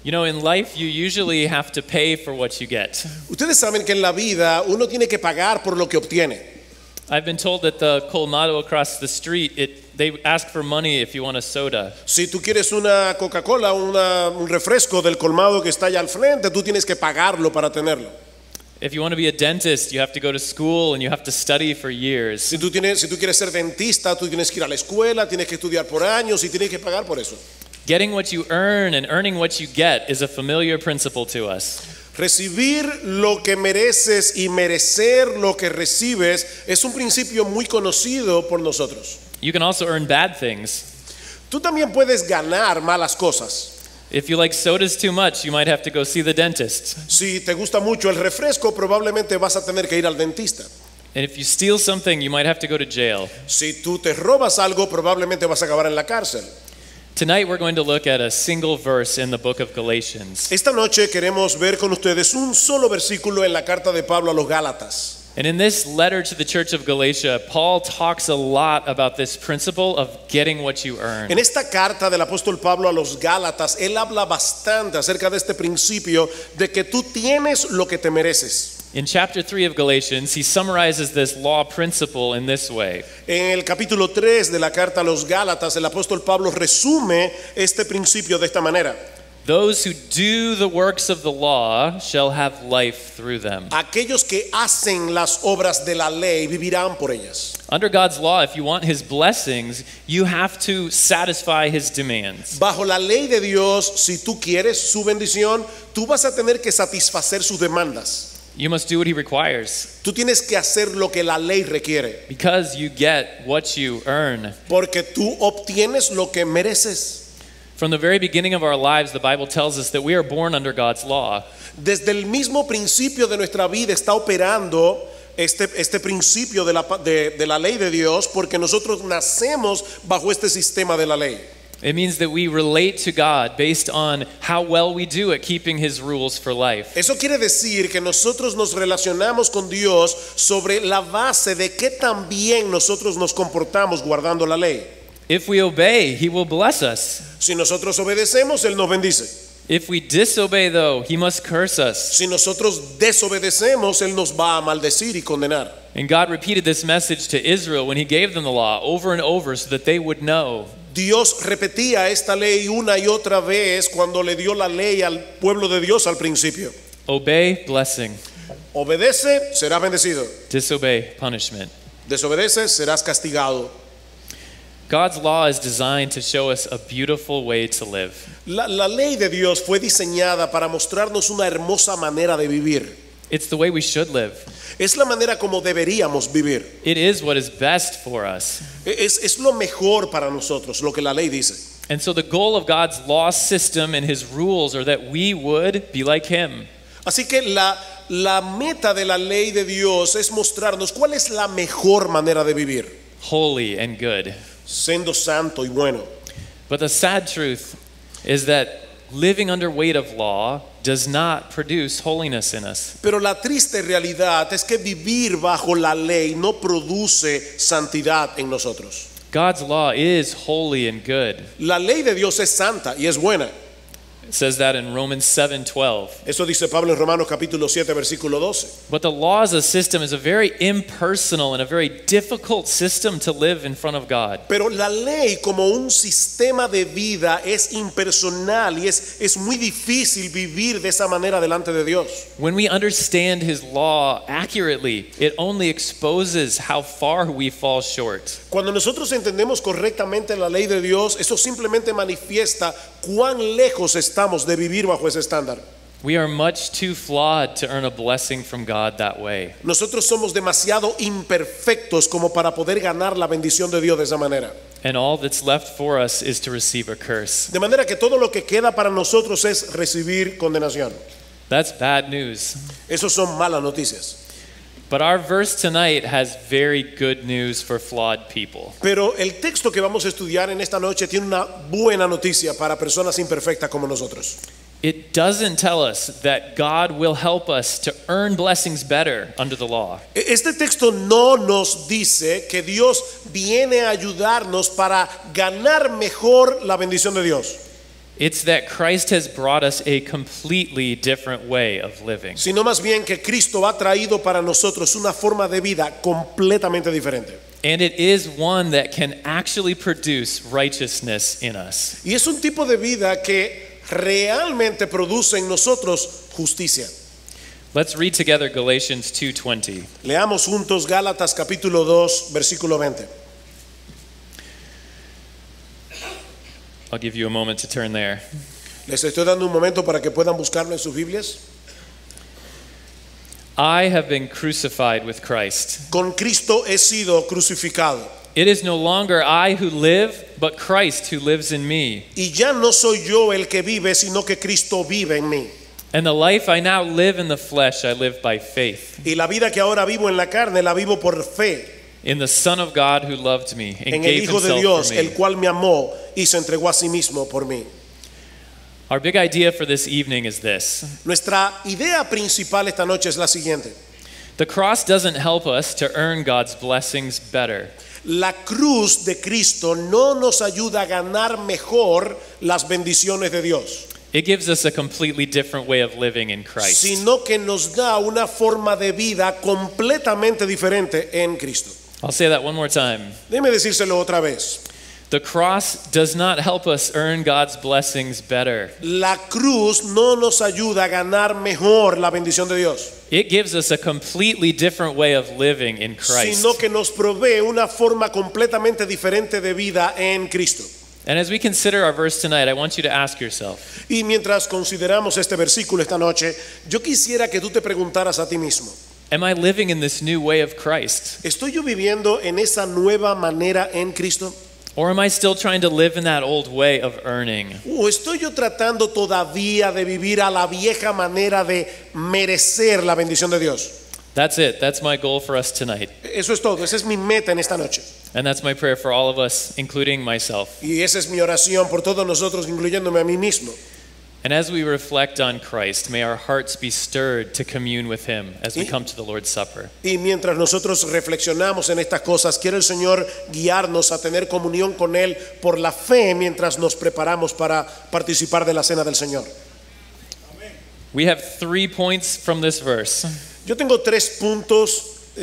You know, in life, you usually have to pay for what you get. Ustedes saben que en la vida uno tiene que pagar por lo que obtiene. I've been told that the colmado across the street, they ask for money if you want a soda. Si tú quieres una Coca-Cola, un refresco del colmado que está allá al frente, tú tienes que pagarlo para tenerlo. If you want to be a dentist, you have to go to school and you have to study for years. Si tú quieres ser dentista, tú tienes que ir a la escuela, tienes que estudiar por años y tienes que pagar por eso. Getting what you earn and earning what you get is a familiar principle to us. Recibir lo que mereces y merecer lo que recibes es un principio muy conocido por nosotros. You can also earn bad things. Tú también puedes ganar malas cosas. If you like sodas too much, you might have to go see the dentist. Si te gusta mucho el refresco, probablemente vas a tener que ir al dentista. And if you steal something, you might have to go to jail. Si tú te robas algo, probablemente vas a acabar en la cárcel. Tonight we're going to look at a single verse in the book of Galatians. Esta noche queremos ver con ustedes un solo versículo en la carta de Pablo a los Gálatas. And in this letter to the church of Galatia, Paul talks a lot about this principle of getting what you earn. En esta carta del apóstol Pablo a los Gálatas, él habla bastante acerca de este principio de que tú tienes lo que te mereces. In chapter 3 of Galatians, he summarizes this law principle in this way. En el capítulo 3 de la carta a los Gálatas, el apóstol Pablo resume este principio de esta manera. Those who do the works of the law shall have life through them. Aquellos que hacen las obras de la ley vivirán por ellas. Under God's law, if you want his blessings, you have to satisfy his demands. Bajo la ley de Dios, si tú quieres su bendición, tú vas a tener que satisfacer sus demandas. You must do what he requires Tú tienes que hacer lo que la ley requiere, because you get what you earn. porque tú obtienes lo que mereces. From the very beginning of our lives, the Bible tells us that we are born under God's law. Desde el mismo principio de nuestra vida está operando este principio de la ley de Dios, porque nosotros nacemos bajo este sistema de la ley. It means that we relate to God based on how well we do at keeping his rules for life. Eso quiere decir que nosotros nos relacionamos con Dios sobre la base de qué tan bien nosotros nos comportamos guardando la ley. If we obey, he will bless us. Si nosotros obedecemos, Él nos bendice. If we disobey, though, he must curse us. Si nosotros desobedecemos, Él nos va a maldecir y condenar. And God repeated this message to Israel when he gave them the law over and over so that they would know. Dios repetía esta ley una y otra vez cuando le dio la ley al pueblo de Dios al principio. Obey, blessing. Obedece, serás bendecido. Disobey, punishment. Desobedeces, serás castigado. God's law is designed to show us a beautiful way to live. La ley de Dios fue diseñada para mostrarnos una hermosa manera de vivir. It's the way we should live. Es la manera como deberíamos vivir. It is what is best for us. Es lo mejor para nosotros, lo que la ley dice. And so the goal of God's law system and his rules are that we would be like him. Así que la meta de la ley de Dios es mostrarnos cuál es la mejor manera de vivir, Holy and good. siendo santo y bueno. But the sad truth is that living under weight of law does not produce holiness in us. Pero la triste realidad es que vivir bajo la ley no produce santidad en nosotros. God's law is holy and good. La ley de Dios es santa y es buena. It says that in Romans 7:12. Eso dice Pablo en Romanos capítulo 7 versículo 12. But the law as a system is a very impersonal and a very difficult system to live in front of God. Pero la ley como un sistema de vida es impersonal y es muy difícil vivir de esa manera delante de Dios. When we understand his law accurately, it only exposes how far we fall short. Cuando nosotros entendemos correctamente la ley de Dios, eso simplemente manifiesta cuán lejos estamos de vivir bajo ese estándar. We are much too flawed to earn a blessing from God that way. Nosotros somos demasiado imperfectos como para poder ganar la bendición de Dios de esa manera. And all that's left for us is to receive a curse. De manera que todo lo que queda para nosotros es recibir condenación. That's bad news. Eso son malas noticias. But our verse tonight has very good news for flawed people. Pero el texto que vamos a estudiar en esta noche tiene una buena noticia para personas imperfectas como nosotros. It doesn't tell us that God will help us to earn blessings better under the law. Este texto no nos dice que Dios viene a ayudarnos para ganar mejor la bendición de Dios. It's that Christ has brought us a completely different way of living. sino más bien que Cristo ha traído para nosotros una forma de vida completamente diferente. And it is one that can actually produce righteousness in us. Y es un tipo de vida que realmente produce en nosotros justicia. Let's read together Galatians 2:20. Leamos juntos Gálatas capítulo 2, versículo 20. I'll give you a moment to turn there. Les estoy dando un momento para que puedan buscarlo en sus Biblias. I have been crucified with Christ. Con Cristo he sido crucificado. It is no longer I who live, but Christ who lives in me. Y ya no soy yo el que vive, sino que Cristo vive en mí. And the life I now live in the flesh, I live by faith Y la vida que ahora vivo en la carne, la vivo por fe in the Son of God who loved me and en el gave Hijo de himself Dios, for el me. cual me amó y se entregó a sí mismo por mí. Our big idea for this evening is this. Nuestra idea principal esta noche es la siguiente. The cross doesn't help us to earn God's blessings better. La cruz de Cristo no nos ayuda a ganar mejor las bendiciones de Dios, It gives us a completely different way of living in Christ. sino que nos da una forma de vida completamente diferente en Cristo. I'll say that one more time. Déjeme decírselo otra vez. The cross does not help us earn God's blessings better. La cruz no nos ayuda a ganar mejor la bendición de Dios, It gives us a completely different way of living in Christ. sino que nos provee una forma completamente diferente de vida en Cristo. And as we consider our verse tonight, I want you to ask yourself, Y mientras consideramos este versículo esta noche, yo quisiera que tú te preguntaras a ti mismo, am I living in this new way of Christ? ¿estoy yo viviendo en esa nueva manera en Cristo? Or am I still trying to live in that old way of earning? ¿O estoy yo tratando todavía de vivir a la vieja manera de merecer la bendición de Dios? That's it. That's my goal for us tonight. Eso es todo, esa es mi meta en esta noche. And that's my prayer for all of us, including myself. Y esa es mi oración por todos nosotros, incluyéndome a mí mismo. And as we reflect on Christ, may our hearts be stirred to commune with Him as we come to the Lord's Supper. Y mientras nosotros reflexionamos en estas cosas, quiere el Señor guiarnos a tener comunión con Él por la fe mientras nos preparamos para participar de la cena del Señor. We have 3 points from this verse: Yo tengo 3 puntos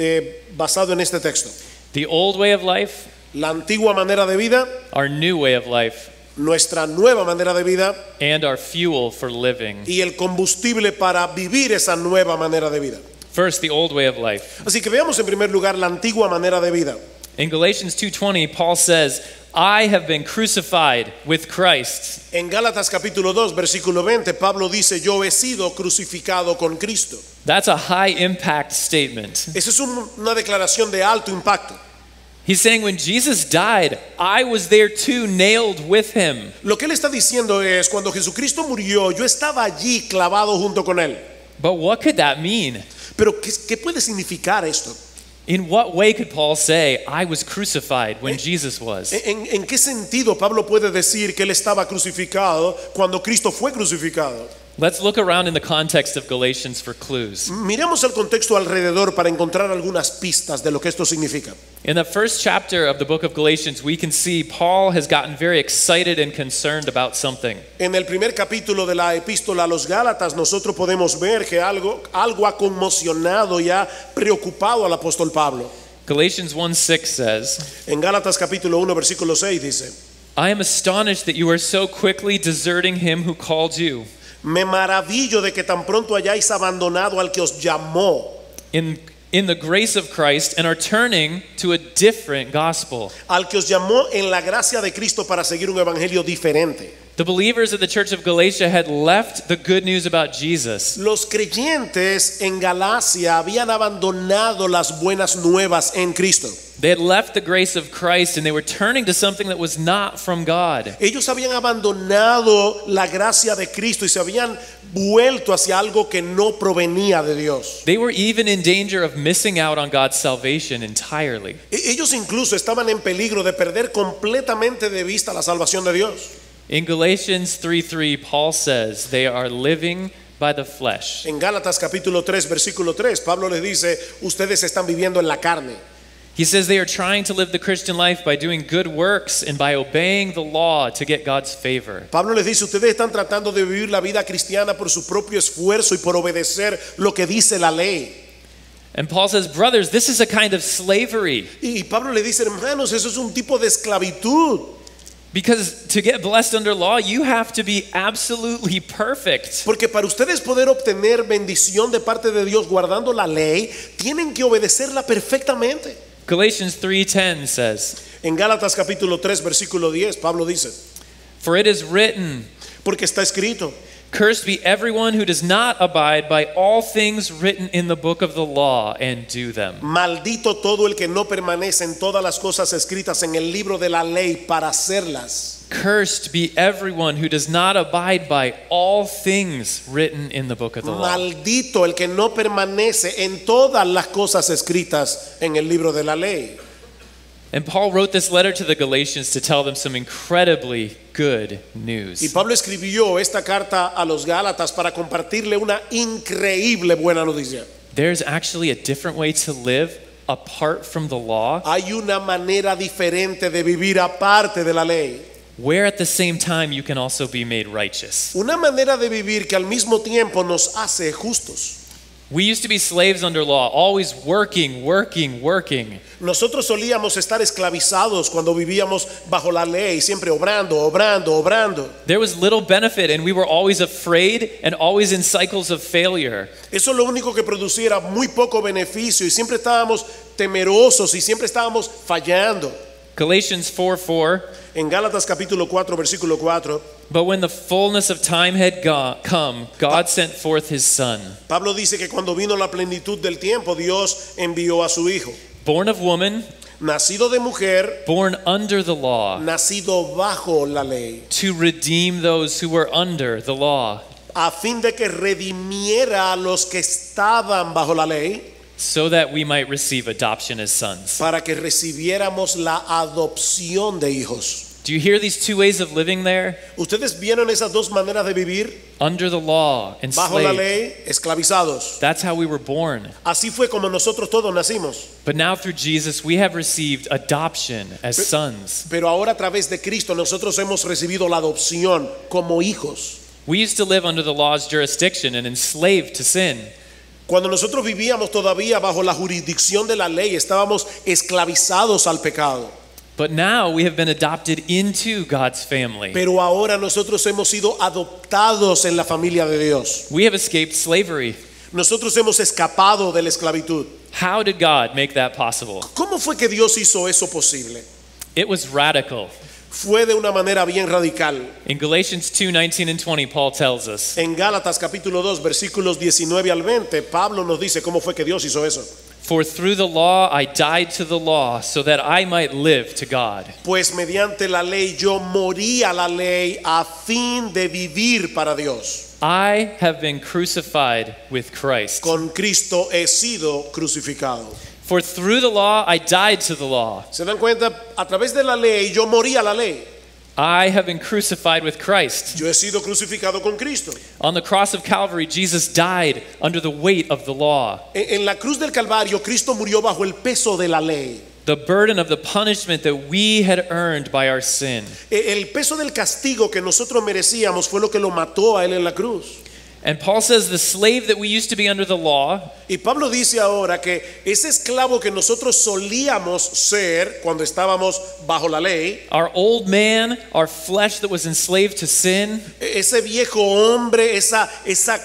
basados en este texto. the old way of life, La antigua manera de vida, our new way of life, nuestra nueva manera de vida and our fuel for living. y el combustible para vivir esa nueva manera de vida. First, the old way of life. Así que veamos en primer lugar la antigua manera de vida. In Galatians 2:20, Paul says, I have been crucified with Christ. En Gálatas capítulo 2, versículo 20, Pablo dice, yo he sido crucificado con Cristo. That's a high impact statement. Esa es una declaración de alto impacto. He's saying when Jesus died, I was there too, nailed with him. Lo que él está diciendo es, cuando Jesucristo murió, yo estaba allí clavado junto con él. But what could that mean? Pero ¿qué puede significar esto? In what way could Paul say, I was crucified when Jesus was? ¿En qué sentido Pablo puede decir que él estaba crucificado cuando Cristo fue crucificado? Let's look around in the context of Galatians for clues. Miremos el contexto alrededor para encontrar algunas pistas de lo que esto significa. In the first chapter of the book of Galatians, we can see Paul has gotten very excited and concerned about something. En el primer capítulo de la epístola a los Gálatas, nosotros podemos ver que algo ha conmocionado y ha preocupado al apóstol Pablo. Galatians 1:6 says, En Gálatas capítulo 1, versículo 6 dice, I am astonished that you are so quickly deserting him who called you. me maravillo de que tan pronto hayáis abandonado al que os llamó In the grace of Christ and are turning to a different gospel. al que os llamó en la gracia de Cristo para seguir un evangelio diferente. The believers of the church of Galatia had left the good news about Jesus. Los creyentes en Galacia habían abandonado las buenas nuevas en Cristo. They had left the grace of Christ and they were turning to something that was not from God. Ellos habían abandonado la gracia de Cristo y se habían vuelto hacia algo que no provenía de Dios. They were even in danger of missing out on God's salvation entirely. Ellos incluso estaban en peligro de perder completamente de vista la salvación de Dios. In Galatians 3:3, Paul says they are living by the flesh. En Gálatas capítulo 3, versículo 3, Pablo les dice, ustedes están viviendo en la carne. He says they are trying to live the Christian life by doing good works and by obeying the law to get God's favor. Pablo les dice, ustedes están tratando de vivir la vida cristiana por su propio esfuerzo y por obedecer lo que dice la ley. And Paul says, brothers, this is a kind of slavery. Y Pablo le dice, hermanos, eso es un tipo de esclavitud. Because to get blessed under law, you have to be absolutely perfect. Porque para ustedes poder obtener bendición de parte de Dios guardando la ley, tienen que obedecerla perfectamente. Galatians 3:10 says, En Gálatas capítulo 3 versículo 10, Pablo dice, for it is written, porque está escrito, cursed be everyone who does not abide by all things written in the book of the law and do them. maldito todo el que no permanece en todas las cosas escritas en el libro de la ley para hacerlas. Cursed be everyone who does not abide by all things written in the book of the law. Maldito el que no permanece en todas las cosas escritas en el libro de la ley. And Paul wrote this letter to the Galatians to tell them some incredibly good Y news. Pablo escribió esta carta a los Gálatas para compartirle una increíble buena noticia. There's actually a different way to live apart from the law, Hay una manera diferente de vivir aparte de la ley. where at the same time you can also be made righteous. Una manera de vivir que al mismo tiempo nos hace justos. We used to be slaves under law, always working. Nosotros solíamos estar esclavizados cuando vivíamos bajo la ley, siempre obrando. There was little benefit and we were always afraid and always in cycles of failure. Eso lo único que producía era muy poco beneficio y siempre estábamos temerosos y siempre estábamos fallando. Galatians 4:4, En Gálatas capítulo 4 versículo 4, but when the fullness of time had come, God sent forth his son, Pablo dice que cuando vino la plenitud del tiempo, Dios envió a su hijo, born of woman, nacido de mujer, born under the law, nacido bajo la ley, to redeem those who were under the law, a fin de que redimiera a los que estaban bajo la ley, so that we might receive adoption as sons. para que recibiéramos la adopción de hijos. Do you hear these two ways of living there? ¿Ustedes vieron esas dos maneras de vivir? Under the law, Bajo la enslaved. ley, esclavizados. That's how we were born. Así fue como nosotros todos nacimos. But now through Jesus, we have received adoption as sons. Pero ahora a través de Cristo nosotros hemos recibido la adopción como hijos. We used to live under the law's jurisdiction and enslaved to sin. Cuando nosotros vivíamos todavía bajo la jurisdicción de la ley, estábamos esclavizados al pecado. But now we have been adopted into God's family. Pero ahora nosotros hemos sido adoptados en la familia de Dios. We have escaped slavery. Nosotros hemos escapado de la esclavitud. How did God make that possible? ¿Cómo fue que Dios hizo eso posible? It was radical. Fue de una manera bien radical. In Galatians 2:19 and 20, Paul tells us, En Gálatas capítulo 2 versículos 19 al 20, Pablo nos dice cómo fue que Dios hizo eso. for through the law I died to the law so that I might live to God. Pues mediante la ley yo morí a la ley a fin de vivir para Dios. I have been crucified with Christ. Con Cristo he sido crucificado. For through the law I died to the law. ¿Se dan cuenta? A través de la ley yo morí a la ley. I have been crucified with Christ. Yo he sido crucificado con Cristo. On the cross of Calvary, Jesus died under the weight of the law. En la cruz del Calvario, Cristo murió bajo el peso de la ley. The burden of the punishment that we had earned by our sin. El peso del castigo que nosotros merecíamos fue lo que lo mató a él en la cruz. And Paul says the slave that we used to be under the law, Y Pablo dice ahora que ese esclavo que nosotros solíamos ser cuando estábamos bajo la ley, our old man, our flesh that was enslaved to sin, ese viejo hombre, esa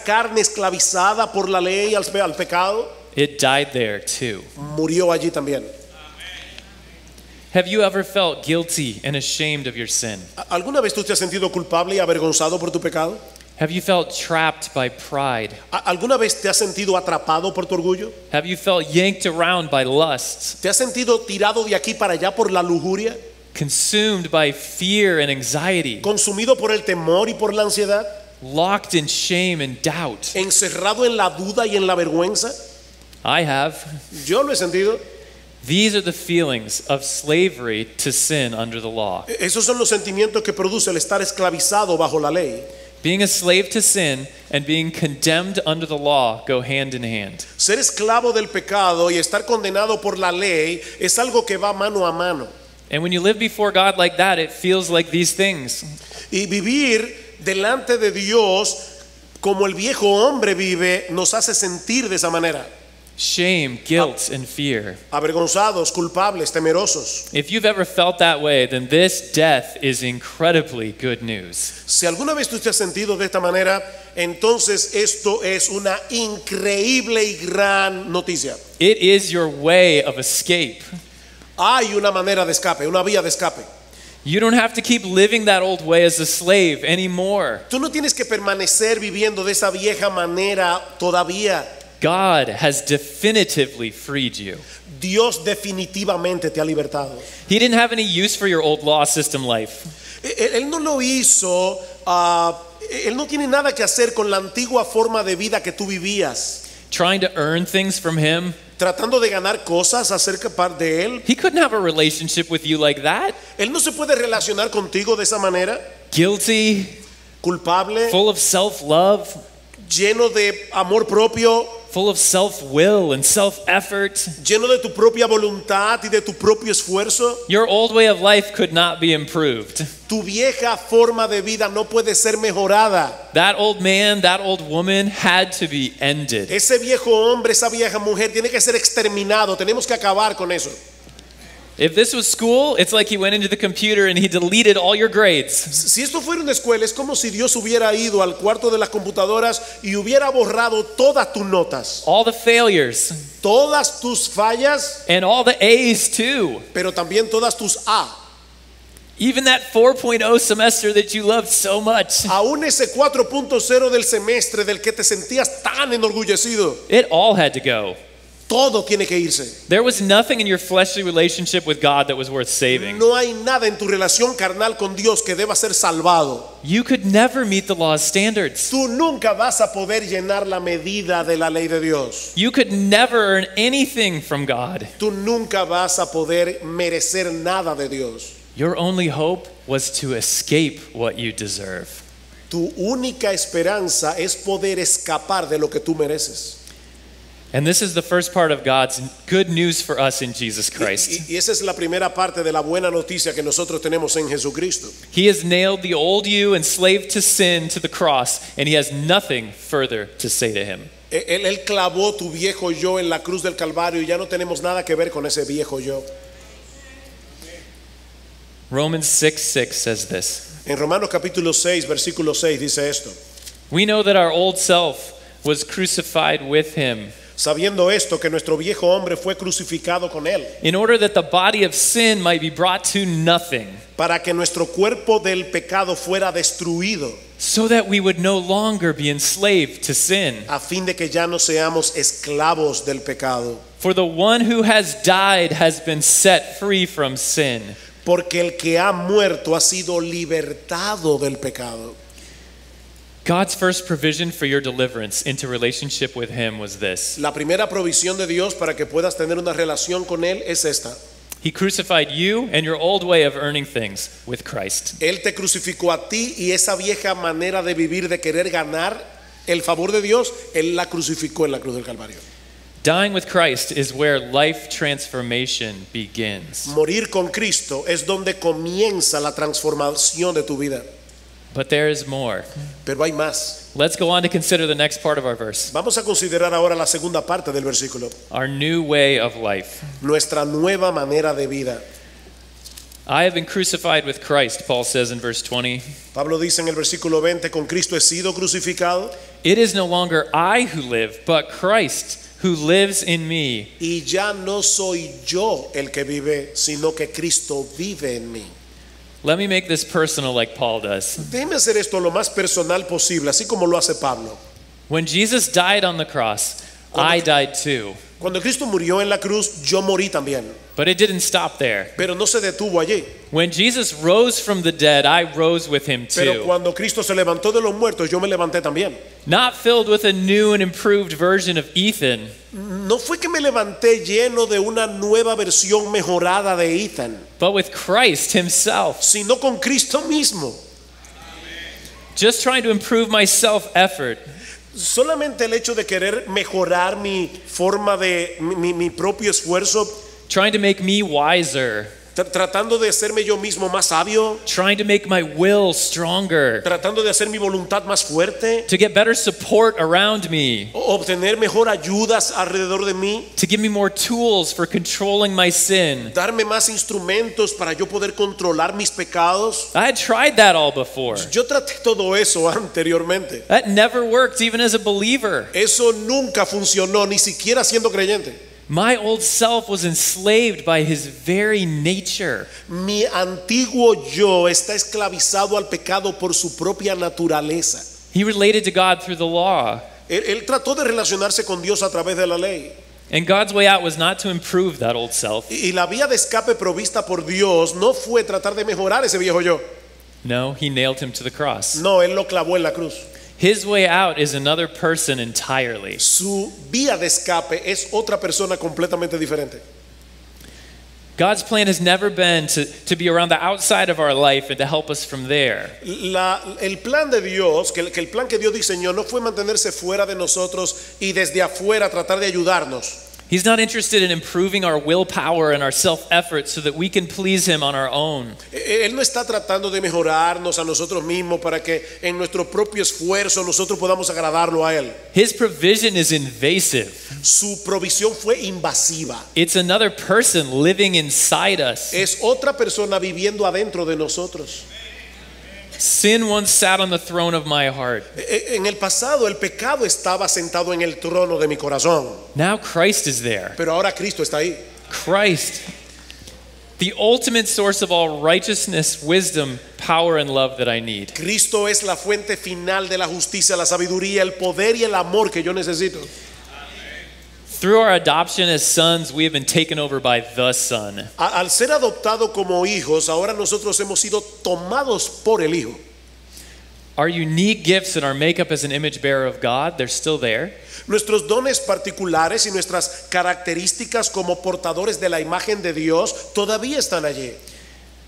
carne esclavizada por la ley al pecado, it died there too. murió allí también. Have you ever felt guilty and ashamed of your sin? ¿Alguna vez tú te has sentido culpable y avergonzado por tu pecado? Have you felt trapped by pride? ¿Alguna vez te has sentido atrapado por tu orgullo? Have you felt yanked around by lusts, ¿Te has sentido tirado de aquí para allá por la lujuria? consumed by fear and anxiety, ¿Consumido por el temor y por la ansiedad? locked in shame and doubt? ¿Encerrado en la duda y en la vergüenza? I have. Yo lo he sentido. These are the feelings of slavery to sin under the law. Esos son los sentimientos que produce el estar esclavizado bajo la ley. Being a slave to sin and being condemned under the law go hand in hand. Ser esclavo del pecado y estar condenado por la ley es algo que va mano a mano. And when you live before God like that, it feels like these things. Y vivir delante de Dios como el viejo hombre vive nos hace sentir de esa manera. Shame, guilt, and fear. Avergonzados, culpables, temerosos. If you've ever felt that way, then this death is incredibly good news. Si alguna vez tú te has sentido de esta manera, entonces esto es una increíble y gran noticia. It is your way of escape. Hay una manera de escape, una vía de escape. You don't have to keep living that old way as a slave anymore. Tú no tienes que permanecer viviendo de esa vieja manera todavía. God has definitively freed you. Dios definitivamente te ha libertado. He didn't have any use for your old law system life. Él no lo hizo, él no tiene nada que hacer con la antigua forma de vida que tú vivías. Trying to earn things from him. Tratando de ganar cosas acerca de él. He couldn't have a relationship with you like that. Él no se puede relacionar contigo de esa manera. Guilty, culpable, full of self-love, lleno de amor propio, full of self-will and self-effort. Lleno de tu propia voluntad y de tu propio esfuerzo. Your old way of life could not be improved. Tu vieja forma de vida no puede ser mejorada. That old man, that old woman had to be ended. Ese viejo hombre, esa vieja mujer tiene que ser exterminado. Tenemos que acabar con eso. If this was school, it's like he went into the computer and he deleted all your grades. Si esto fuera una escuela, es como si Dios hubiera ido al cuarto de las computadoras y hubiera borrado todas tus notas, All the failures todas tus fallas, and all the A's too. pero también todas tus A. Even that 4.0 semester that you loved so much. Aún ese 4.0 del semestre del que te sentías tan enorgullecido, It all had to go. todo tiene que irse. There was nothing in your fleshly relationship with God that was worth saving. No hay nada en tu relación carnal con Dios que deba ser salvado. You could never meet the law's standards. Tú nunca vas a poder llenar la medida de la ley de Dios. You could never earn anything from God. Tú nunca vas a poder merecer nada de Dios. Your only hope was to escape what you deserve. Tu única esperanza es poder escapar de lo que tú mereces. And this is the first part of God's good news for us in Jesus Christ. Y esa es la primera parte de la buena noticia que nosotros tenemos en Jesucristo. He has nailed the old you enslaved to sin to the cross, and he has nothing further to say to him. Él clavó tu viejo yo en la cruz del Calvario y ya no tenemos nada que ver con ese viejo yo. Romans 6:6 says this. En Romanos capítulo 6, versículo 6 dice esto. We know that our old self was crucified with him, Sabiendo esto, que nuestro viejo hombre fue crucificado con él, in order that the body of sin might be brought to nothing, para que nuestro cuerpo del pecado fuera destruido, so that we would no longer be enslaved to sin. a fin de que ya no seamos esclavos del pecado. For the one who has died has been set free from sin. Porque el que ha muerto ha sido libertado del pecado. God's first provision for your deliverance into relationship with him was this. La primera provisión de Dios para que puedas tener una relación con él es esta. He crucified you and your old way of earning things with Christ. Él te crucificó a ti y esa vieja manera de vivir, de querer ganar el favor de Dios, él la crucificó en la cruz del Calvario. Dying with Christ is where life transformation begins. Morir con Cristo es donde comienza la transformación de tu vida. But there is more. Pero hay más. Let's go on to consider the next part of our verse. Vamos a considerar ahora la segunda parte del versículo. Our new way of life. Nuestra nueva manera de vida. I have been crucified with Christ, Paul says in verse 20. Pablo dice en el versículo 20, con Cristo he sido crucificado. It is no longer I who live, but Christ who lives in me. Y ya no soy yo el que vive, sino que Cristo vive en mí. Let me make this personal like Paul does. Déjeme hacer esto lo más personal posible, así como lo hace Pablo. When Jesus died on the cross, I died too. Cuando Cristo murió en la cruz, yo morí también. But it didn't stop there. Pero no se detuvo allí. When Jesus rose from the dead, I rose with him Pero too. cuando Cristo se levantó de los muertos, yo me levanté también. Not filled with a new and improved version of Ethan, No fue que me levanté lleno de una nueva versión mejorada de Ethan, but with Christ himself. sino con Cristo mismo. Just trying to improve my self-effort. Solamente el hecho de querer mejorar mi forma de mi propio esfuerzo, trying to make me wiser, tratando de hacerme yo mismo más sabio, trying to make my will stronger, tratando de hacer mi voluntad más fuerte, to get better support around me, obtener mejor ayudas alrededor de mí, to give me more tools for controlling my sin. darme más instrumentos para yo poder controlar mis pecados. I had tried that all before. Yo traté todo eso anteriormente. That never worked, even as a believer. Eso nunca funcionó, ni siquiera siendo creyente. My old self was enslaved by his very nature. Mi antiguo yo está esclavizado al pecado por su propia naturaleza. He related to God through the law. Él trató de relacionarse con Dios a través de la ley. And God's way out was not to improve that old self. Y la vía de escape provista por Dios no fue tratar de mejorar ese viejo yo. No, he nailed him to the cross. No, Él lo clavó en la cruz. His way out is another person entirely. Su vía de escape es otra persona completamente diferente. God's plan has never been to be around the outside of our life and to help us from there. El plan de Dios, que el plan que Dios diseñó no fue mantenerse fuera de nosotros y desde afuera tratar de ayudarnos. He's not interested in improving our willpower and our self-effort so that we can please him on our own. Él no está tratando de mejorarnos a nosotros mismos para que en nuestro propio esfuerzo nosotros podamos agradarlo a Él. His provision is invasive. Su provisión fue invasiva. It's another person living inside us. Es otra persona viviendo adentro de nosotros. Sin once sat on the throne of my heart. En el pasado el pecado estaba sentado en el trono de mi corazón. Now Christ is there. Pero ahora Cristo está ahí. Christ, the ultimate source of all righteousness, wisdom, power, and love that I need. Cristo es la fuente final de la justicia, la sabiduría, el poder y el amor que yo necesito. Through our adoption as sons, we have been taken over by the Son. Al ser adoptado como hijos, ahora nosotros hemos sido tomados por el Hijo. Our unique gifts and our makeup as an image bearer of God, they're still there. Nuestros dones particulares y nuestras características como portadores de la imagen de Dios todavía están allí.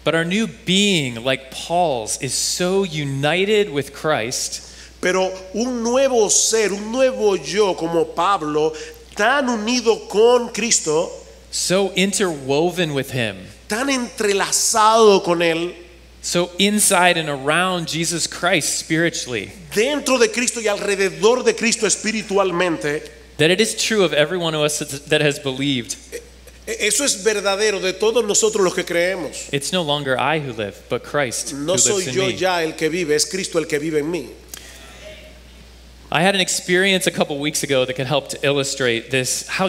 But our new being, like Paul's, is so united with Christ. Pero un nuevo ser, un nuevo yo como Pablo, tan unido con Cristo, So interwoven with him. tan entrelazado con Él, So inside and around Jesus Christ spiritually. dentro de Cristo y alrededor de Cristo espiritualmente, That it is true of every one of us that has believed. eso es verdadero de todos nosotros los que creemos. It's no longer I who live, but Christ who No lives soy in yo me. ya el que vive, es Cristo el que vive en mí. I had an experience a couple weeks ago that could help to illustrate this, how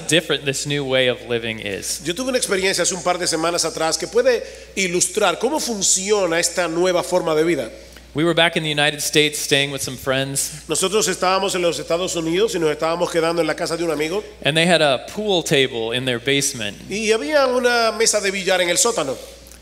different this new way of living is. Yo tuve una experiencia hace un par de semanas atrás que puede ilustrar cómo funciona esta nueva forma de vida. We were back in the United States staying with some friends, Nosotros estábamos en los Estados Unidos y nos estábamos quedando en la casa de un amigo and they had a pool table in their basement. y había una mesa de billar en el sótano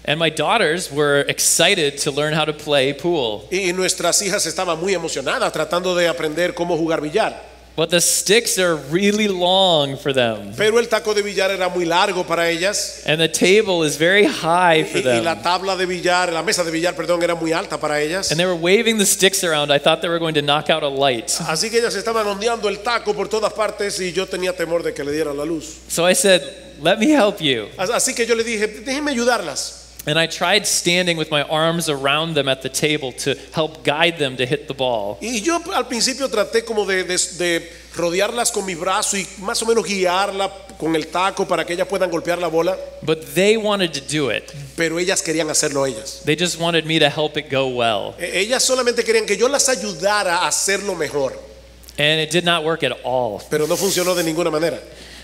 And my daughters were excited to learn how to play pool. y nuestras hijas estaban muy emocionadas tratando de aprender cómo jugar billar. But the sticks are really long for them. Pero el taco de billar era muy largo para ellas And the table is very high for y la them. tabla de billar, la mesa de billar, perdón, era muy alta para ellas. And they were waving the sticks around. I thought they were going to knock out a light. Así que ellas estaban ondeando el taco por todas partes y yo tenía temor de que le diera la luz. So I said, let me help you. Así que yo le dije, déjenme ayudarlas. And I tried standing with my arms around them at the table to help guide them to hit the ball. Y yo al principio traté como de rodearlas con mi brazo y más o menos guiarla con el taco para que ellas puedan golpear la bola, But they wanted to do it. pero ellas querían hacerlo ellas. They just wanted me to help it go well. Ellas solamente querían que yo las ayudara a hacerlo mejor, And it did not work at all. pero no funcionó de ninguna manera.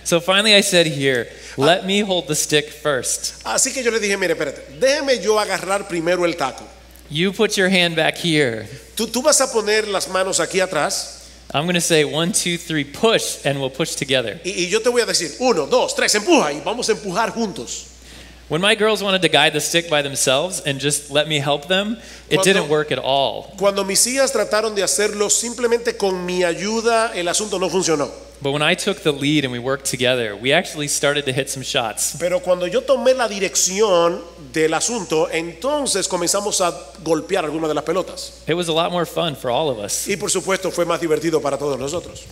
So finally I said, here, let me hold the stick first. Así que yo le dije, mire, espérate, déjeme yo agarrar primero el taco. You put your hand back here. Tú vas a poner las manos aquí atrás I'm going to say 1, 2, 3, push, and we'll push together. y yo te voy a decir 1, 2, 3, empuja y vamos a empujar juntos. When my girls wanted to guide the stick by themselves and just let me help them, it didn't work at all. Cuando mis hijas trataron de hacerlo simplemente con mi ayuda, el asunto no funcionó. But when I took the lead and we worked together, we actually started to hit some shots. Pero cuando yo tomé la dirección del asunto, entonces comenzamos a golpear algunas de las pelotas. It was a lot more fun for all of us. Y por supuesto fue más divertido para todos nosotros.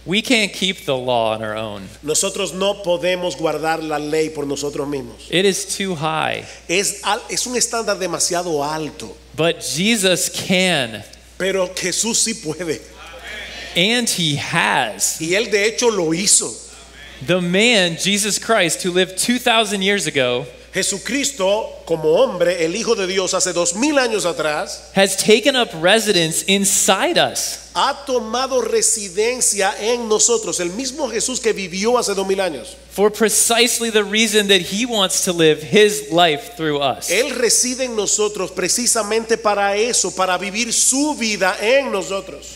We can't keep the law on our own. Nosotros no podemos guardar la ley por nosotros mismos. It is too high. Es un estándar demasiado alto. But Jesus can, Pero Jesús sí puede. and he has. Y Él de hecho lo hizo. The man, Jesus Christ, who lived 2,000 years ago, Jesucristo, como hombre, el Hijo de Dios, hace 2000 años atrás, has taken up residence inside us. ha tomado residencia en nosotros. El mismo Jesús que vivió hace 2000 años. For precisely the reason that he wants to live his life through us. Él reside en nosotros precisamente para eso, para vivir su vida en nosotros.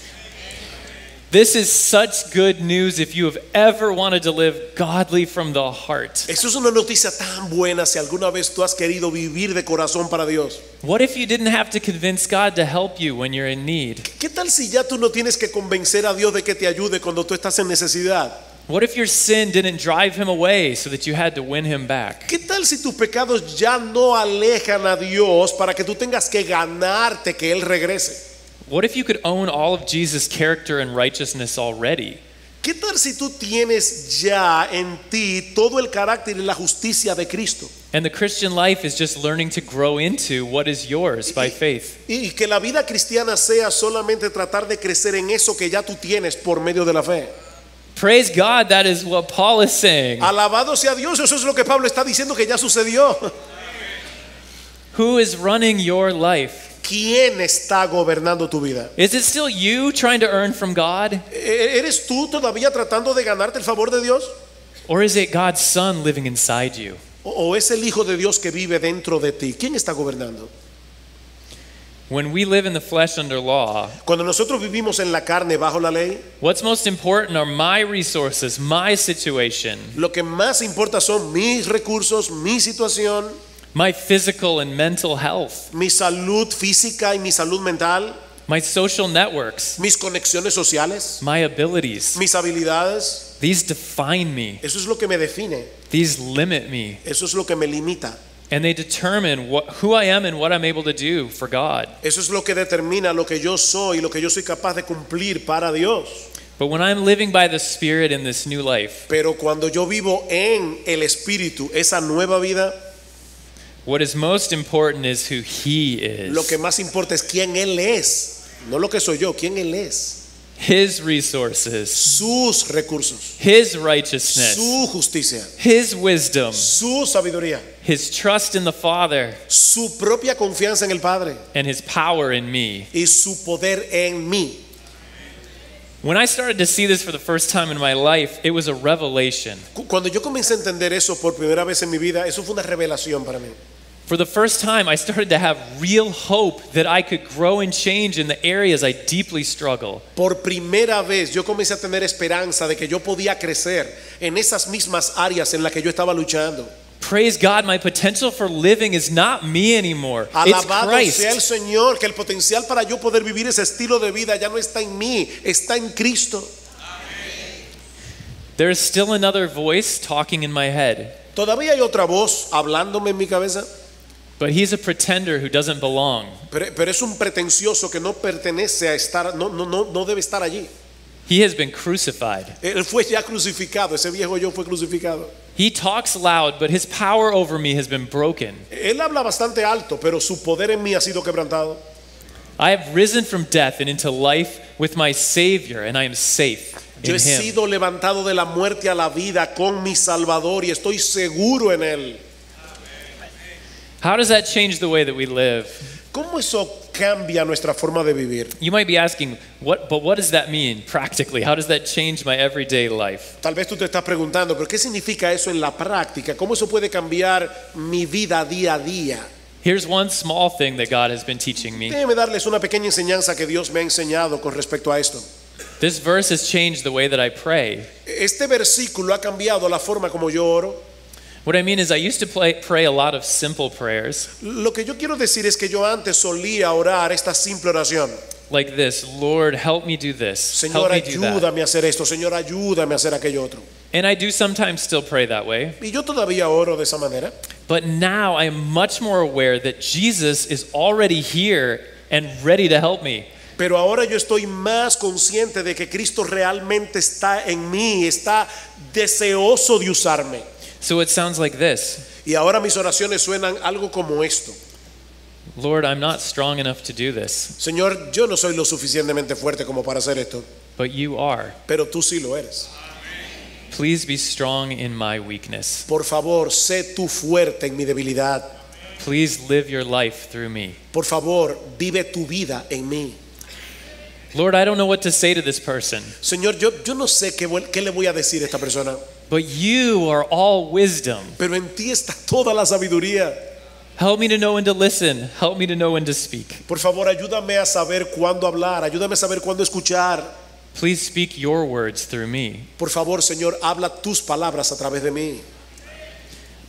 This is such good news if you have ever wanted to live godly from the heart. Eso es una noticia tan buena si alguna vez tú has querido vivir de corazón para Dios. What if you didn't have to convince God to help you when you're in need? ¿Qué tal si ya tú no tienes que convencer a Dios de que te ayude cuando tú estás en necesidad? What if your sin didn't drive him away so that you had to win him back? ¿Qué tal si tus pecados ya no alejan a Dios para que tú tengas que ganarte que Él regrese? What if you could own all of Jesus' character and righteousness already? ¿Qué tal si tú tienes ya en ti todo el carácter y la justicia de Cristo? And the Christian life is just learning to grow into what is yours by faith. Y que la vida cristiana sea solamente tratar de crecer en eso que ya tú tienes por medio de la fe. Praise God, that is what Paul is saying. Alabado sea Dios, eso es lo que Pablo está diciendo que ya sucedió. Who is running your life? ¿Quién está gobernando tu vida? Is it still you trying to earn from God? ¿Eres tú todavía tratando de ganarte el favor de Dios? Or is it God's Son living inside you? ¿O es el Hijo de Dios que vive dentro de ti? ¿Quién está gobernando? When we live in the flesh under law, Cuando nosotros vivimos en la carne bajo la ley, what's most important are my resources, my situation, lo que más importa son mis recursos, mi situación, my physical and mental health, mi salud física y mi salud mental, my social networks, mis conexiones sociales, my abilities. mis habilidades. These define me. Eso es lo que me define, These limit me. eso es lo que me limita, And they determine who I am and what I'm able to do for God. eso es lo que determina lo que yo soy y lo que yo soy capaz de cumplir para Dios. But when I'm living by the Spirit in this new life, Pero cuando yo vivo en el Espíritu, esa nueva vida, what is most important is who He lo que is. más importa es quién Él es, no lo que soy yo, quién Él es, His resources, sus recursos, His righteousness, su justicia, His wisdom, su sabiduría, His trust in the Father, su propia confianza en el Padre and His power in me. y su poder en mí. When I started to see this for the first time in my life, it was a revelation. Cuando yo comencé a entender eso por primera vez en mi vida, eso fue una revelación para mí. For the first time, I started to have real hope that I could grow and change in the areas I deeply struggle. Por primera vez yo comencé a tener esperanza de que yo podía crecer en esas mismas áreas en las que yo estaba luchando. Praise God, my potential for living is not me anymore. It's Alabado sea el Christ. Señor, que el potencial para yo poder vivir ese estilo de vida ya no está en mí, está en Cristo. There is still another voice talking in my head, Todavía hay otra voz hablándome en mi cabeza, but he's a pretender who doesn't belong. pero es un pretencioso que no pertenece a estar, no debe estar allí. He has been crucified. Él fue ya crucificado, ese viejo yo fue crucificado. He talks loud, but his power over me has been broken. Él habla bastante alto, pero su poder en mí ha sido quebrantado. I have risen from death and into life with my Savior, and I am safe Yo in he Him. sido levantado de la muerte a la vida con mi Salvador y estoy seguro en Él. How does that change the way that we live? ¿Cómo eso cambia nuestra forma de vivir? You might be asking, what does that mean practically? How does that change my everyday life? Tal vez tú te estás preguntando, ¿pero qué significa eso en la práctica? ¿Cómo eso puede cambiar mi vida día a día? Here's one small thing that God has been teaching me. Déjenme darles una pequeña enseñanza que Dios me ha enseñado con respecto a esto. This verse has changed the way that I pray. Este versículo ha cambiado la forma como yo oro. What I mean is I used to pray a lot of simple prayers, Lo que yo quiero decir es que yo antes solía orar esta simple oración. like this: Lord, help me do this. Help Señor, me do that. ayúdame a hacer esto. Señor, ayúdame a hacer aquello otro. And I do sometimes still pray that way. Y yo todavía oro de esa manera. But now I am much more aware that Jesus is already here and ready to help me. Pero ahora yo estoy más consciente de que Cristo realmente está en mí, está deseoso de usarme. So it sounds like this: Y ahora mis oraciones suenan algo como esto. Lord, I'm not strong enough to do this, Señor, yo no soy lo suficientemente fuerte como para hacer esto, but you are. pero tú sí lo eres. Please be strong in my weakness. Por favor, sé tú fuerte en mi debilidad. Please live your life through me. Por favor, vive tu vida en mí. Lord, I don't know what to say to this person, Señor, yo no sé qué le voy a decir a esta persona, but you are all wisdom. pero en ti está toda la sabiduría. Help me to know when to listen. Help me to know when to speak. Por favor, ayúdame a saber cuándo hablar, ayúdame a saber cuándo escuchar. Please speak your words through me. Por favor, Señor, habla tus palabras a través de mí.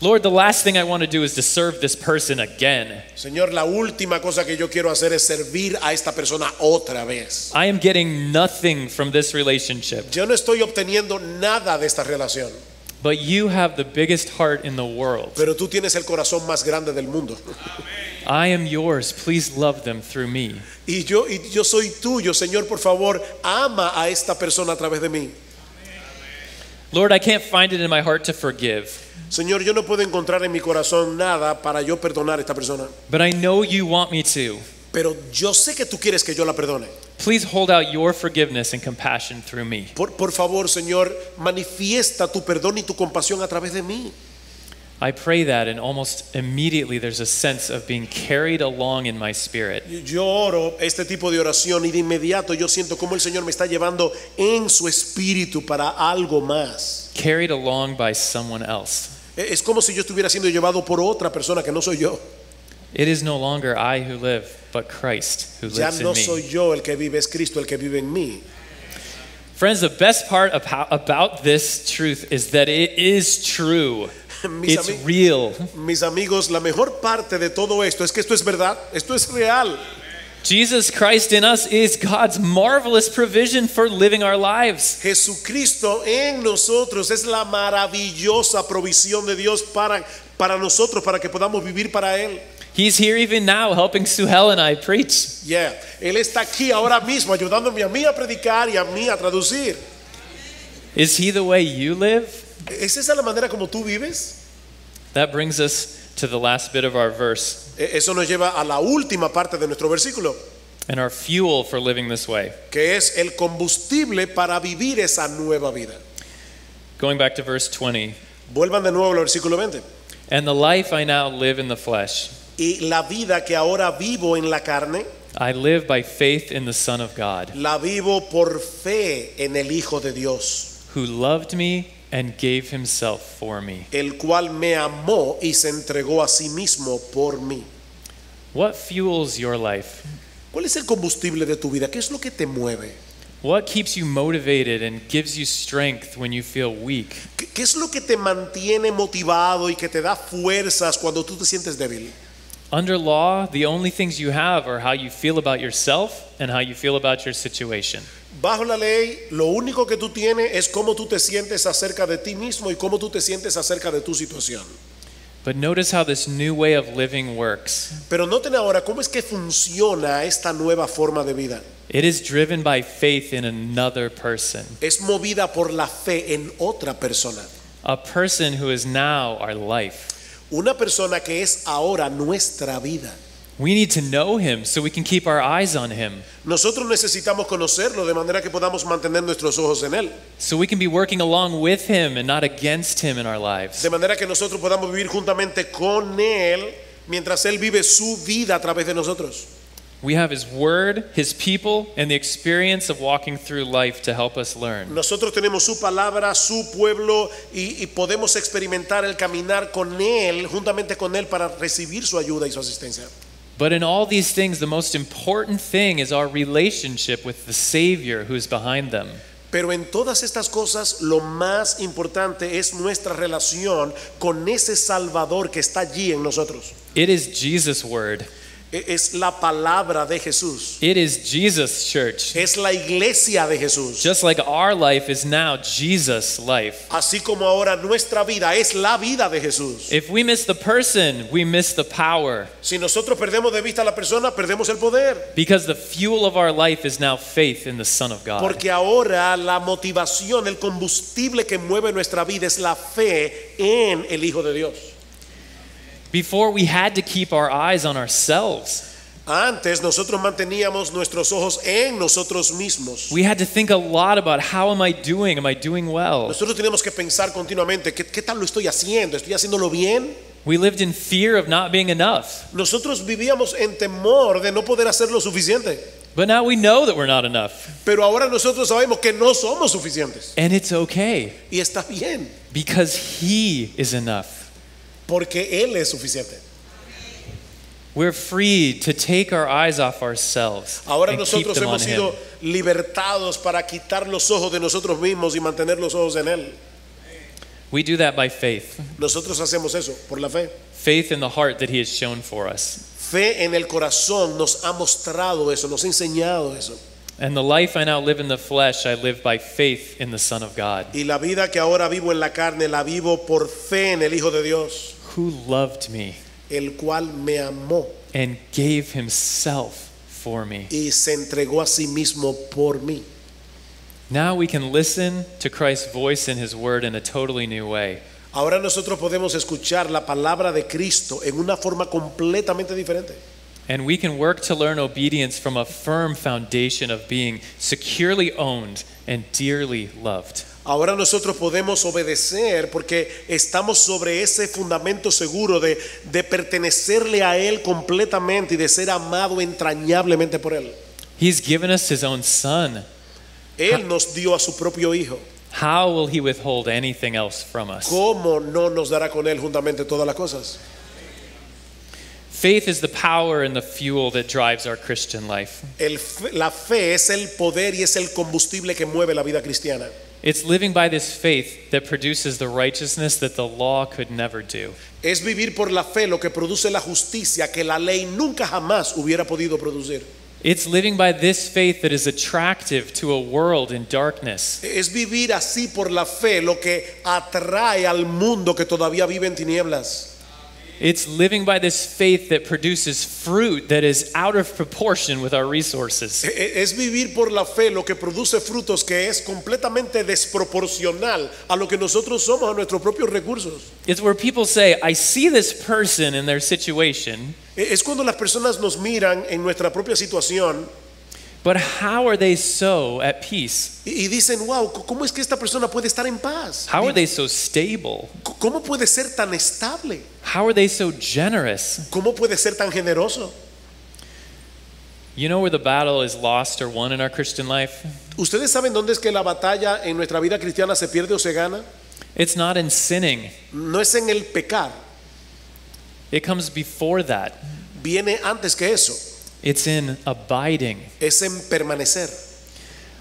Lord, the last thing I want to do is to serve this person again. Señor, la última cosa que yo quiero hacer es servir a esta persona otra vez. I am getting nothing from this relationship, Yo no estoy obteniendo nada de esta relación, but you have the biggest heart in the world. pero tú tienes el corazón más grande del mundo. I am yours. Please love them through me. Y yo soy tuyo, Señor, por favor, ama a esta persona a través de mí. Lord, I can't find it in my heart to forgive, Señor, yo no puedo encontrar en mi corazón nada para yo perdonar a esta persona, but I know you want me to. pero yo sé que tú quieres que yo la perdone. Please hold out your forgiveness and compassion through me. Por favor, Señor, manifiesta tu perdón y tu compasión a través de mí. I pray that, and almost immediately there's a sense of being carried along in my spirit. Yo oro este tipo de oración y de inmediato yo siento como el Señor me está llevando en su espíritu para algo más. Carried along by someone else. Es como si yo estuviera siendo llevado por otra persona que no soy yo. It is no longer I who live, but Christ who Ya lives in no me. soy yo el que vive, es Cristo el que vive en mí. Friends, the best part about this truth is that it is true. Mis, It's real. mis amigos, la mejor parte de todo esto es que esto es verdad, esto es real. Jesus Christ in us is God's marvelous provision for living our lives. Jesucristo en nosotros es la maravillosa provisión de Dios para nosotros, para que podamos vivir para Él. He's here even now helping Suhel and I preach. Yeah. Él está aquí ahora mismo ayudándome a mí a predicar y a mí a traducir. Is he the way you live? ¿Es esa la manera como tú vives? That brings us to the last bit of our verse Eso nos lleva a la última parte de nuestro versículo, and our fuel for living this way. que es el combustible para vivir esa nueva vida. Going back to verse 20. Vuelvan de nuevo al versículo 20. And the life I now live in the flesh, Y la vida que ahora vivo en la carne, I live by faith in the Son of God, la vivo por fe en el Hijo de Dios, who loved me and gave himself for me. el cual me amó y se entregó a sí mismo por mí. What fuels your life? ¿Cuál es el combustible de tu vida? ¿Qué es lo que te mueve? What keeps you motivated and gives you strength when you feel weak? ¿Qué es lo que te mantiene motivado y que te da fuerzas cuando tú te sientes débil? Under law, the only things you have are how you feel about yourself and how you feel about your situation. Bajo la ley, lo único que tú tienes es cómo tú te sientes acerca de ti mismo y cómo tú te sientes acerca de tu situación. But notice how this new way of living works. Pero noten ahora cómo es que funciona esta nueva forma de vida. It is driven by faith in another person, Es movida por la fe en otra persona. a person who is now our life. Una persona que es ahora nuestra vida. We need to know him so we can keep our eyes on him, Nosotros necesitamos conocerlo de manera que podamos mantener nuestros ojos en él. so we can be working along with him and not against him in our lives. De manera que nosotros podamos vivir juntamente con él mientras él vive su vida a través de nosotros. We have his word, his people, and the experience of walking through life to help us learn. Nosotros tenemos su palabra, su pueblo y podemos experimentar el caminar con él, juntamente con él para recibir su ayuda y su asistencia. But in all these things, the most important thing is our relationship with the Savior who is behind them. Pero en todas estas cosas lo más importante es nuestra relación con ese Salvador que está allí en nosotros. It is Jesus' word. Es la palabra de Jesús. It is Jesus' church. Es la iglesia de Jesús. Just like our life is now Jesus' life. Así como ahora nuestra vida es la vida de Jesús. If we miss the person, we miss the power. Si nosotros perdemos de vista a la persona, perdemos el poder. Because the fuel of our life is now faith in the Son of God. Porque ahora la motivación, el combustible que mueve nuestra vida es la fe en el Hijo de Dios. Before we had to keep our eyes on ourselves. Antes nosotros manteníamos nuestros ojos en nosotros mismos. We had to think a lot about how am I doing? Am I doing well? Nosotros teníamos que pensar continuamente, ¿qué tal lo estoy haciendo? ¿Estoy haciéndolo bien? We lived in fear of not being enough. Nosotros vivíamos en temor de no poder hacer lo suficiente. But now we know that we're not enough. Pero ahora nosotros sabemos que no somos suficientes. And it's okay Y está bien, because He is enough. porque Él es suficiente. We're free to take our eyes off ourselves Ahora and keep nosotros them on hemos Him. sido libertados para quitar los ojos de nosotros mismos y mantener los ojos en Él. We do that by faith. Nosotros hacemos eso por la fe. Faith in the heart that He has shown for us. Fe en el corazón nos ha mostrado eso, nos ha enseñado eso. And the life I now live in the flesh, I live by faith in the Son of God, Y la vida que ahora vivo en la carne, la vivo por fe en el Hijo de Dios, who loved me el cual me amó and gave Himself for me. y se entregó a sí mismo por mí. Now we can listen to Christ's voice in His word in a totally new way. Ahora nosotros podemos escuchar la palabra de Cristo en una forma completamente diferente. And we can work to learn obedience from a firm foundation of being securely owned and dearly loved. Ahora nosotros podemos obedecer porque estamos sobre ese fundamento seguro de pertenecerle a Él completamente y de ser amado entrañablemente por Él. He's given us His own Son. Él nos dio a su propio Hijo. How will He withhold anything else from us? ¿Cómo no nos dará con Él juntamente todas las cosas? Faith is the power and the fuel that drives our Christian life. La fe es el poder y es el combustible que mueve la vida cristiana. It's living by this faith that produces the righteousness that the law could never do. Es vivir por la fe lo que produce la justicia que la ley nunca jamás hubiera podido producir. It's living by this faith that is attractive to a world in darkness. Es vivir así por la fe lo que atrae al mundo que todavía vive en tinieblas. It's living by this faith that produces fruit that is out of proportion with our resources. Es vivir por la fe lo que produce frutos que es completamente desproporcional a lo que nosotros somos, a nuestros propios recursos. It's where people say, I see this person in their situation, Es cuando las personas nos miran en nuestra propia situación but how are they so at peace? y dicen, wow, ¿cómo es que esta persona puede estar en paz? How are they so stable? ¿Cómo puede ser tan estable? How are they so generous? ¿Cómo puede ser tan generoso? You know where the battle is lost or won in our Christian life? ¿Ustedes saben dónde es que la batalla en nuestra vida cristiana se pierde o se gana? It's not in sinning. No es en el pecar, It comes before that. viene antes que eso, It's in abiding. es en permanecer.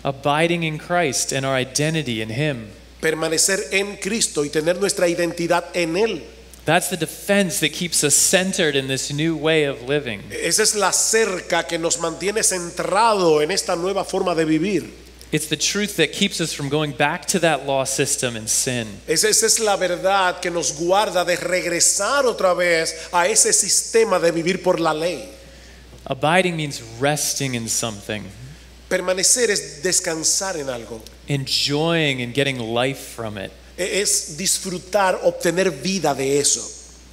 Abiding in Christ and our identity in Him. Permanecer en Cristo y tener nuestra identidad en Él. That's the defense that keeps us centered in this new way of living. Esa es la cerca que nos mantiene centrado en esta nueva forma de vivir. It's the truth that keeps us from going back to that law system and sin. Esa es la verdad que nos guarda de regresar otra vez a ese sistema de vivir por la ley. Abiding means resting in something, Permanecer es descansar en algo. enjoying and getting life from it, Es disfrutar, obtener vida de eso.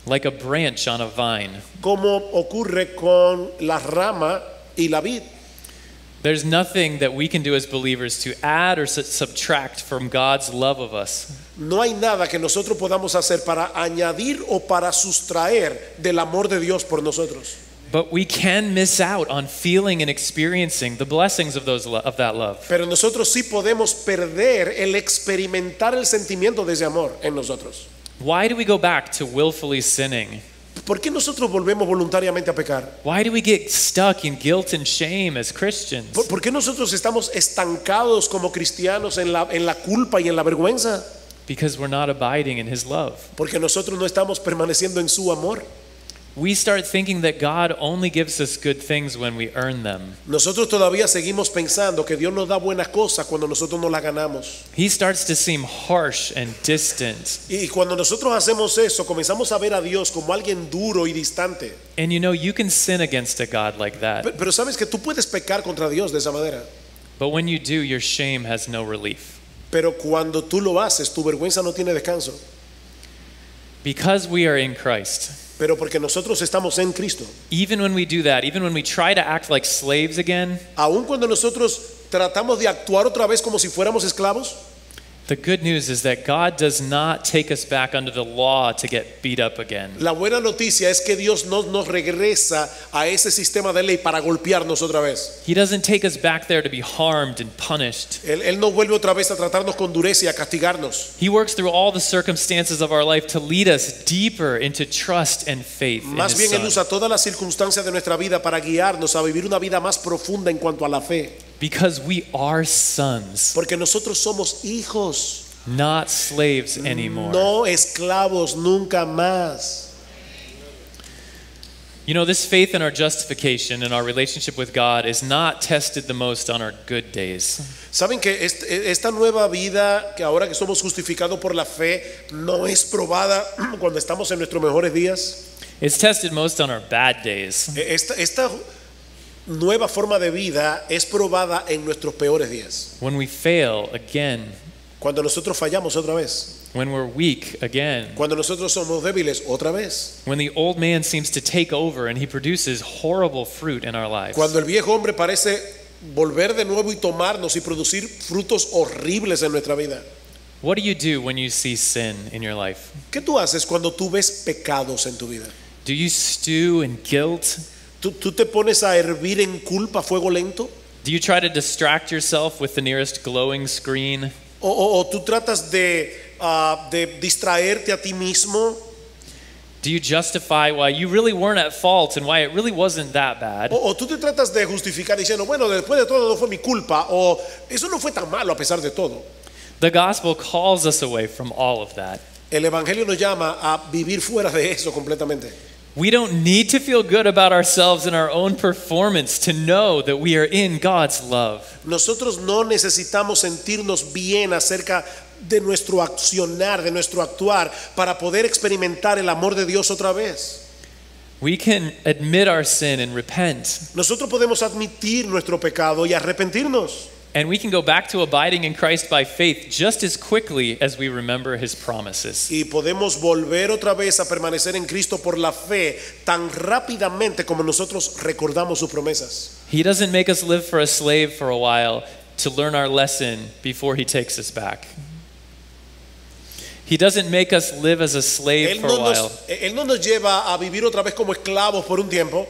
like a branch on a vine. Como ocurre con la rama y la vid. There's nothing that we can do as believers to add or subtract from God's love of us. No hay nada que nosotros podamos hacer para añadir o para sustraer del amor de Dios por nosotros. But we can miss out on feeling and experiencing the blessings of that love. Pero nosotros sí podemos perder el experimentar el sentimiento de ese amor en nosotros. Why do we go back to willfully sinning? ¿Por qué nosotros volvemos voluntariamente a pecar? Why do we get stuck in guilt and shame as Christians? ¿Por qué nosotros estamos estancados como cristianos en la culpa y en la vergüenza? Because we're not abiding in His love. Porque nosotros no estamos permaneciendo en su amor. we start thinking that God only gives us good things when we earn them. Nosotros todavía seguimos pensando que Dios nos da buenas cosas cuando nosotros no las ganamos. He starts to seem harsh and distant. Y cuando nosotros hacemos eso, comenzamos a ver a Dios como alguien duro y distante. And you know, you can sin against a God like that. Pero sabes que tú puedes pecar contra Dios de esa manera. But when you do, your shame has no relief. Pero cuando tú lo haces, tu vergüenza no tiene descanso. Because we are in Christ, Pero porque nosotros estamos en Cristo. even when we do that, even when we try to act like slaves again, Aun cuando nosotros tratamos de actuar otra vez como si fuéramos esclavos, the good news is that God does not take us back under the law to get beat up again. la buena noticia es que Dios no nos regresa a ese sistema de ley para golpearnos otra vez. He doesn't take us back there to be harmed and punished. Él no vuelve otra vez a tratarnos con dureza y a castigarnos. He works through all the circumstances of our life to lead us deeper into trust and faith in Más His bien Él Son. usa todas las circunstancias de nuestra vida para guiarnos a vivir una vida más profunda en cuanto a la fe. Because we are sons, Porque nosotros somos hijos, not slaves anymore. no esclavos nunca más. You know, this faith in our justification and our relationship with God is not tested the most on our good days. Saben que esta nueva vida, que ahora que somos justificados por la fe, no es probada cuando estamos en nuestros mejores días. It's tested most on our bad days. Esta nueva forma de vida es probada en nuestros peores días. When we fail again, Cuando nosotros fallamos otra vez. when we're weak again, Cuando nosotros somos débiles otra vez. when the old man seems to take over and he produces horrible fruit in our lives. Cuando el viejo hombre parece volver de nuevo y tomarnos y producir frutos horribles en nuestra vida. What do you do when you see sin in your life? ¿Qué tú haces cuando tú ves pecados en tu vida? Do you stew in guilt? ¿Tú te pones a hervir en culpa a fuego lento? Do you try to distract yourself with the nearest glowing screen? ¿O tú tratas de distraerte a ti mismo? Do you justify why you really weren't at fault and why it really wasn't that bad? ¿O tú te tratas de justificar diciendo, bueno, después de todo no fue mi culpa? ¿O eso no fue tan malo a pesar de todo? The gospel calls us away from all of that. El Evangelio nos llama a vivir fuera de eso completamente. We don't need to feel good about ourselves and our own performance to know that we are in God's love. Nosotros no necesitamos sentirnos bien acerca de nuestro accionar, de nuestro actuar, para poder experimentar el amor de Dios otra vez. We can admit our sin and repent, Nosotros podemos admitir nuestro pecado y arrepentirnos. and we can go back to abiding in Christ by faith just as quickly as we remember His promises. Y podemos volver otra vez a permanecer en Cristo por la fe tan rápidamente como nosotros recordamos sus promesas. He doesn't make us live for a slave for a while to learn our lesson before He takes us back. He doesn't make us live as a slave for a while Él no nos lleva a vivir otra vez como esclavos por un tiempo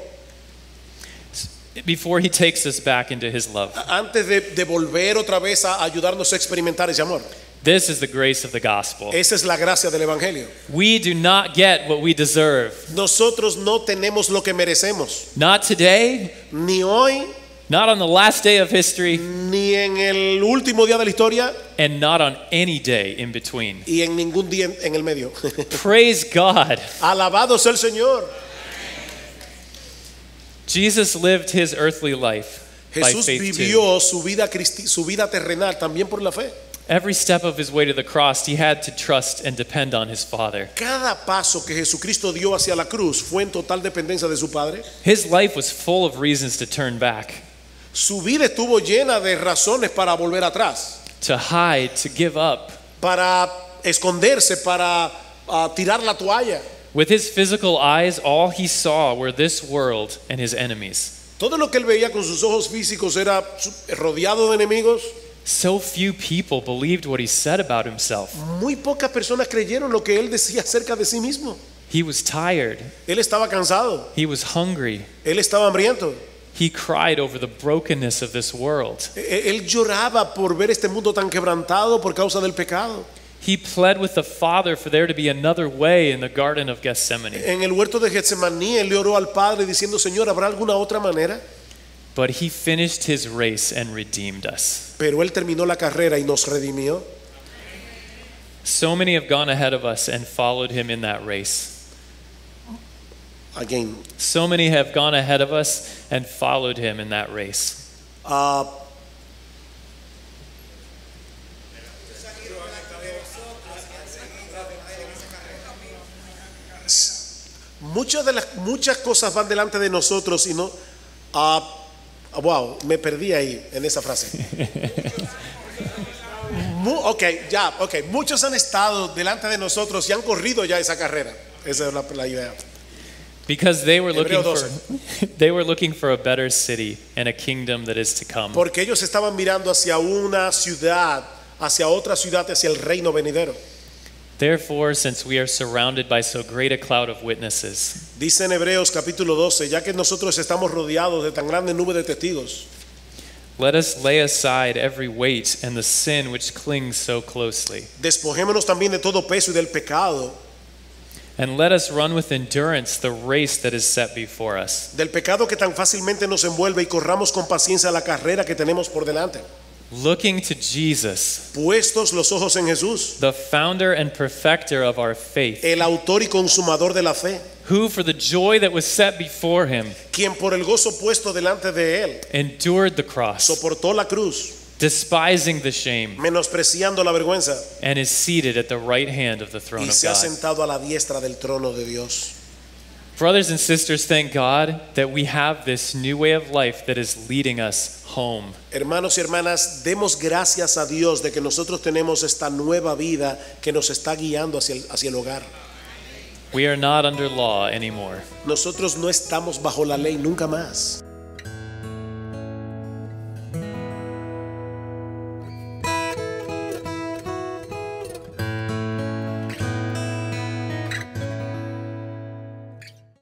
before He takes us back into His love. antes de volver otra vez a ayudarnos a experimentar ese amor. This is the grace of the gospel. Esa es la gracia del Evangelio. We do not get what we deserve. Nosotros no tenemos lo que merecemos, Not today, ni hoy, not on the last day of history, ni en el último día de la historia, and not on any day in between. y en ningún día en el medio. Praise God. Alabado sea el Señor. Jesus lived His earthly life by Jesús faith too. vivió su vida terrenal también por la fe. Every step of His way to the cross, He had to trust and depend on His Father. Cada paso que Jesucristo dio hacia la cruz fue en total dependencia de su Padre. His life was full of reasons to turn back, Su vida estuvo llena de razones para volver atrás, to hide, to give up. para esconderse, para tirar la toalla. With His physical eyes, all He saw were this world and His enemies. Todo lo que él veía con sus ojos físicos era rodeado de enemigos. So few people believed what He said about Himself. Muy pocas personas creyeron lo que él decía acerca de sí mismo. He was tired. Él estaba cansado, He was hungry. él estaba hambriento. He cried over the brokenness of this world. Él lloraba por ver este mundo tan quebrantado por causa del pecado. He pled with the Father for there to be another way in the Garden of Gethsemane. En el huerto de Getsemaní él le oró al Padre diciendo, Señor, ¿habrá alguna otra manera? But He finished His race and redeemed us. Pero él terminó la carrera y nos redimió. So many have gone ahead of us and followed Him in that race. again. So many have gone ahead of us and followed him in that race. Ah, muchas cosas van delante de nosotros y no. Wow, me perdí ahí en esa frase. Muchos han estado delante de nosotros y han corrido ya esa carrera. Esa es la idea. Because they were Hebreo looking for a better city and a kingdom that is to come. Porque ellos estaban mirando hacia una ciudad, hacia otra ciudad, hacia el reino venidero. Therefore, since we are surrounded by so great a cloud of witnesses, Dice en Hebreos capítulo 12, ya que nosotros estamos rodeados de tan grande nube de testigos, let us lay aside every weight and the sin which clings so closely, despojémonos también de todo peso y del pecado, and let us run with endurance the race that is set before us, del pecado que tan fácilmente nos envuelve, y corramos con paciencia la carrera que tenemos por delante, looking to Jesus, puestos los ojos en Jesús, the founder and perfecter of our faith, el autor y consumador de la fe, who for the joy that was set before him quien por el gozo puesto delante de él endured the cross, soportó la cruz, despising the shame, menospreciando la vergüenza, and is seated at the right hand of the throne y of se ha God. sentado a la diestra del trono de Dios. Brothers and sisters, thank God that we have this new way of life that is leading us home. Hermanos y hermanas, demos gracias a Dios de que nosotros tenemos esta nueva vida que nos está guiando hacia el hogar. We are not under law anymore. Nosotros no estamos bajo la ley nunca más.